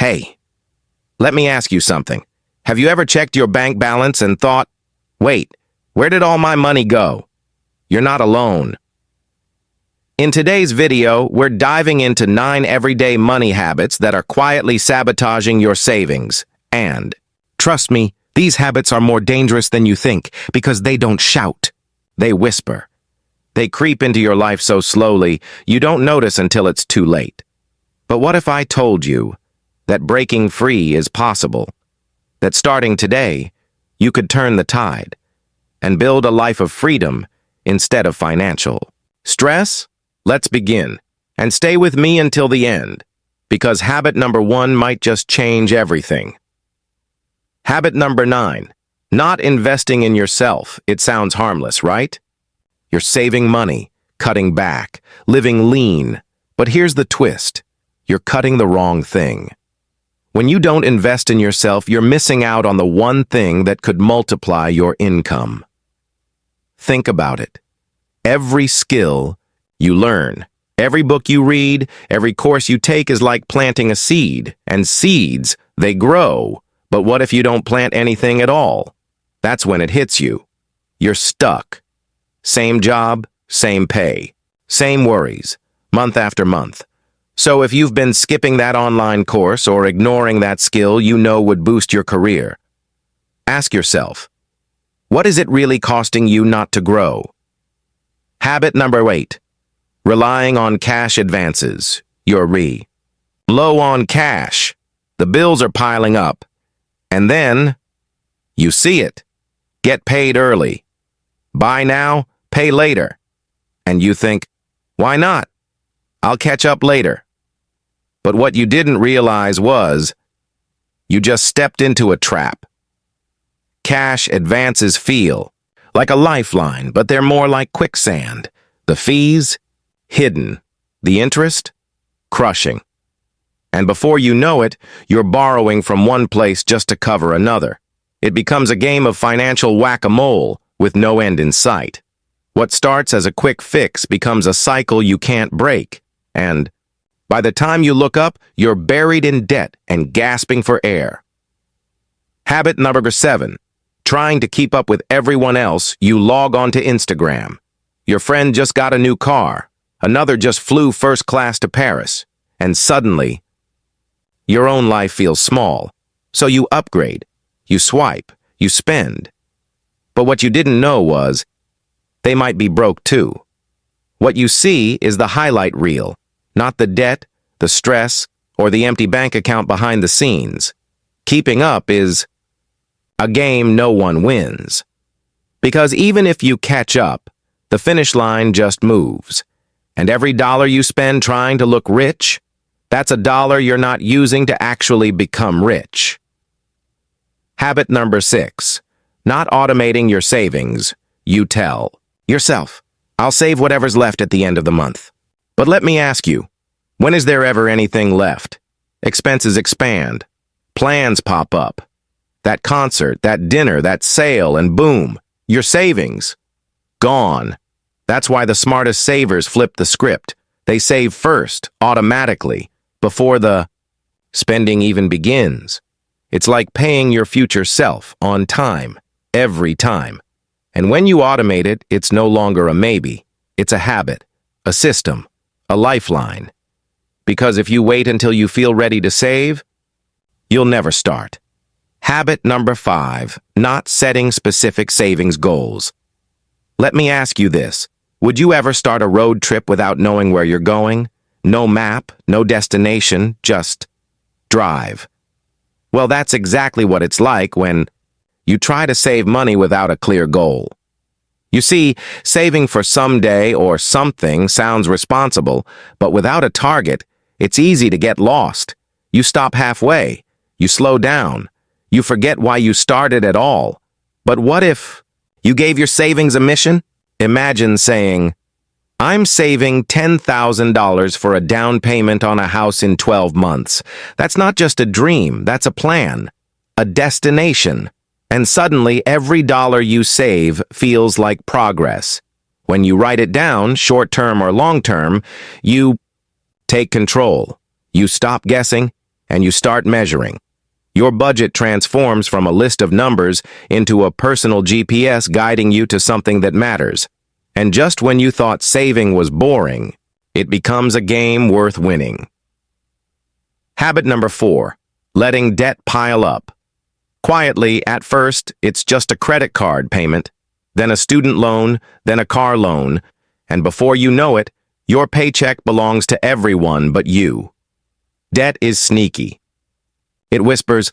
Hey, let me ask you something. Have you ever checked your bank balance and thought, wait, where did all my money go? You're not alone. In today's video, we're diving into 9 everyday money habits that are quietly sabotaging your savings. And, trust me, these habits are more dangerous than you think because they don't shout. They whisper. They creep into your life so slowly, you don't notice until it's too late. But what if I told you that breaking free is possible? That starting today, you could turn the tide and build a life of freedom instead of financial stress? Let's begin, and stay with me until the end, because habit number 1 might just change everything. Habit number 9, not investing in yourself. It sounds harmless, right? You're saving money, cutting back, living lean. But here's the twist. You're cutting the wrong thing. When you don't invest in yourself, you're missing out on the one thing that could multiply your income. Think about it. Every skill you learn, every book you read, every course you take is like planting a seed, and seeds, they grow. But what if you don't plant anything at all? That's when it hits you. You're stuck. Same job, same pay, same worries, month after month. So if you've been skipping that online course or ignoring that skill you know would boost your career, ask yourself, what is it really costing you not to grow? Habit number 8. Relying on cash advances. You're low on cash. The bills are piling up. And then, you see it. Get paid early. Buy now, pay later. And you think, why not? I'll catch up later. But what you didn't realize was, you just stepped into a trap. Cash advances feel like a lifeline, but they're more like quicksand. The fees, hidden. The interest, crushing. And before you know it, you're borrowing from one place just to cover another. It becomes a game of financial whack-a-mole with no end in sight. What starts as a quick fix becomes a cycle you can't break. And by the time you look up, you're buried in debt and gasping for air. Habit number 7. Trying to keep up with everyone else, you log on to Instagram. Your friend just got a new car. Another just flew first class to Paris. And suddenly, your own life feels small. So you upgrade, you swipe, you spend. But what you didn't know was, they might be broke too. What you see is the highlight reel, not the debt, the stress, or the empty bank account behind the scenes. Keeping up is a game no one wins. Because even if you catch up, the finish line just moves. And every dollar you spend trying to look rich, that's a dollar you're not using to actually become rich. Habit number 6. Not automating your savings. You tell yourself, I'll save whatever's left at the end of the month. But let me ask you, when is there ever anything left? Expenses expand. Plans pop up. That concert, that dinner, that sale, and boom, your savings, gone. That's why the smartest savers flip the script. They save first, automatically, before the spending even begins. It's like paying your future self on time, every time. And when you automate it, it's no longer a maybe. It's a habit, a system, a lifeline. Because if you wait until you feel ready to save, you'll never start. Habit number 5, not setting specific savings goals. Let me ask you this. Would you ever start a road trip without knowing where you're going? No map, no destination, just drive. Well, that's exactly what it's like when you try to save money without a clear goal. You see, saving for someday or something sounds responsible, but without a target, it's easy to get lost. You stop halfway. You slow down. You forget why you started at all. But what if you gave your savings a mission? Imagine saying, I'm saving $10,000 for a down payment on a house in 12 months. That's not just a dream, that's a plan, a destination. And suddenly, every dollar you save feels like progress. When you write it down, short-term or long-term, you take control. You stop guessing, and you start measuring. Your budget transforms from a list of numbers into a personal GPS guiding you to something that matters. And just when you thought saving was boring, it becomes a game worth winning. Habit number 4, letting debt pile up. Quietly, at first, it's just a credit card payment, then a student loan, then a car loan, and before you know it, your paycheck belongs to everyone but you. Debt is sneaky. It whispers,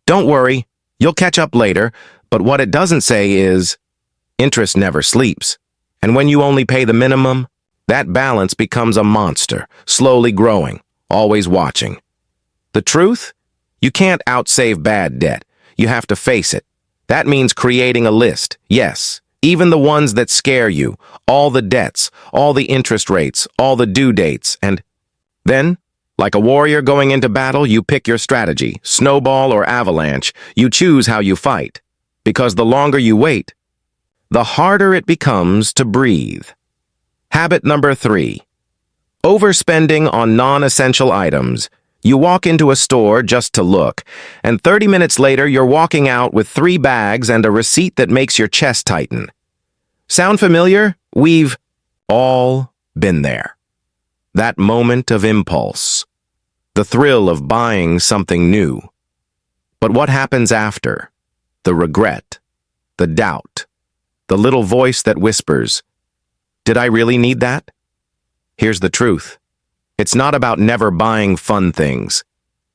"Don't worry, you'll catch up later," but what it doesn't say is, interest never sleeps. And when you only pay the minimum, that balance becomes a monster, slowly growing, always watching. The truth? You can't outsave bad debt. You have to face it. That means creating a list, yes, even the ones that scare you, all the debts, all the interest rates, all the due dates, and then, like a warrior going into battle, you pick your strategy, snowball or avalanche. You choose how you fight. Because the longer you wait, the harder it becomes to breathe. Habit number 3, overspending on non-essential items. You walk into a store just to look, and 30 minutes later you're walking out with 3 bags and a receipt that makes your chest tighten. Sound familiar? We've all been there. That moment of impulse, the thrill of buying something new. But what happens after? The regret, the doubt, the little voice that whispers, "Did I really need that?" Here's the truth. It's not about never buying fun things.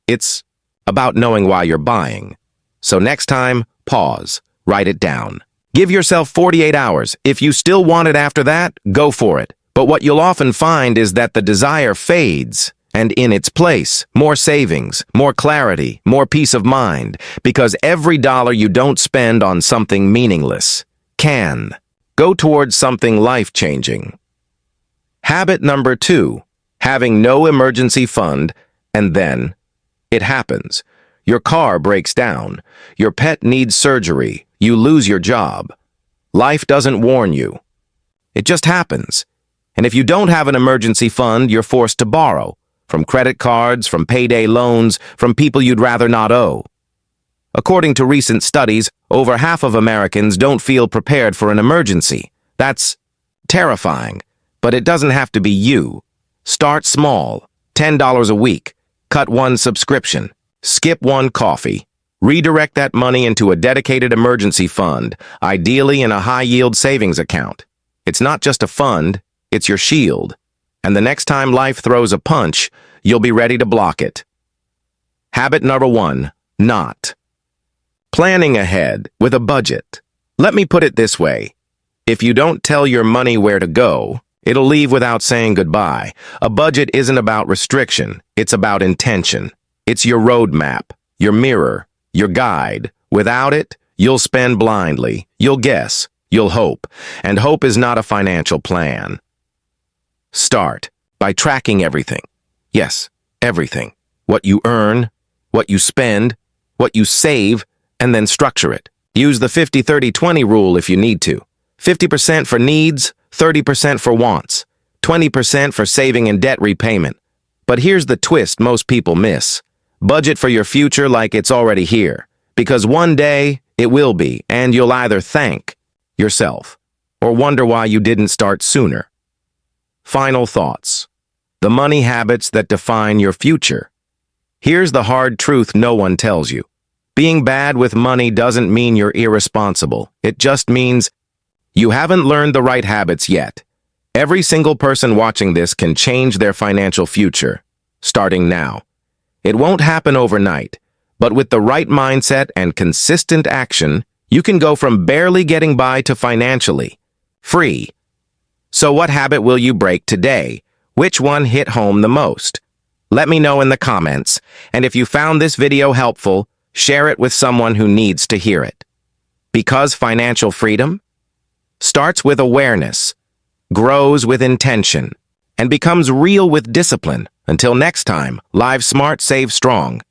It's about knowing why you're buying. So next time, pause, write it down. Give yourself 48 hours. If you still want it after that, go for it. But what you'll often find is that the desire fades, and in its place, more savings, more clarity, more peace of mind, because every dollar you don't spend on something meaningless can go towards something life-changing. Habit number 2, having no emergency fund, and then it happens. Your car breaks down. Your pet needs surgery. You lose your job. Life doesn't warn you. It just happens. And if you don't have an emergency fund, you're forced to borrow. From credit cards, from payday loans, from people you'd rather not owe. According to recent studies, over half of Americans don't feel prepared for an emergency. That's terrifying. But it doesn't have to be you. Start small. $10 a week. Cut one subscription. Skip one coffee. Redirect that money into a dedicated emergency fund, ideally in a high-yield savings account. It's not just a fund, it's your shield. And the next time life throws a punch, you'll be ready to block it. Habit number 1, not. Planning ahead with a budget. Let me put it this way. If you don't tell your money where to go, it'll leave without saying goodbye. A budget isn't about restriction, it's about intention. It's your roadmap, your mirror, your guide. Without it, you'll spend blindly, you'll guess, you'll hope. And hope is not a financial plan. Start by tracking everything. Yes, everything. What you earn, what you spend, what you save, and then structure it. Use the 50-30-20 rule if you need to. 50% for needs, 30% for wants, 20% for saving and debt repayment. But here's the twist most people miss. Budget for your future like it's already here, because one day it will be, and you'll either thank yourself or wonder why you didn't start sooner. Final thoughts. The money habits that define your future. Here's the hard truth no one tells you. Being bad with money doesn't mean you're irresponsible. It just means you haven't learned the right habits yet. Every single person watching this can change their financial future, starting now. It won't happen overnight, but with the right mindset and consistent action, you can go from barely getting by to financially free. So what habit will you break today? Which one hit home the most? Let me know in the comments, and if you found this video helpful, share it with someone who needs to hear it. Because financial freedom starts with awareness, grows with intention, and becomes real with discipline. Until next time, live smart, save strong.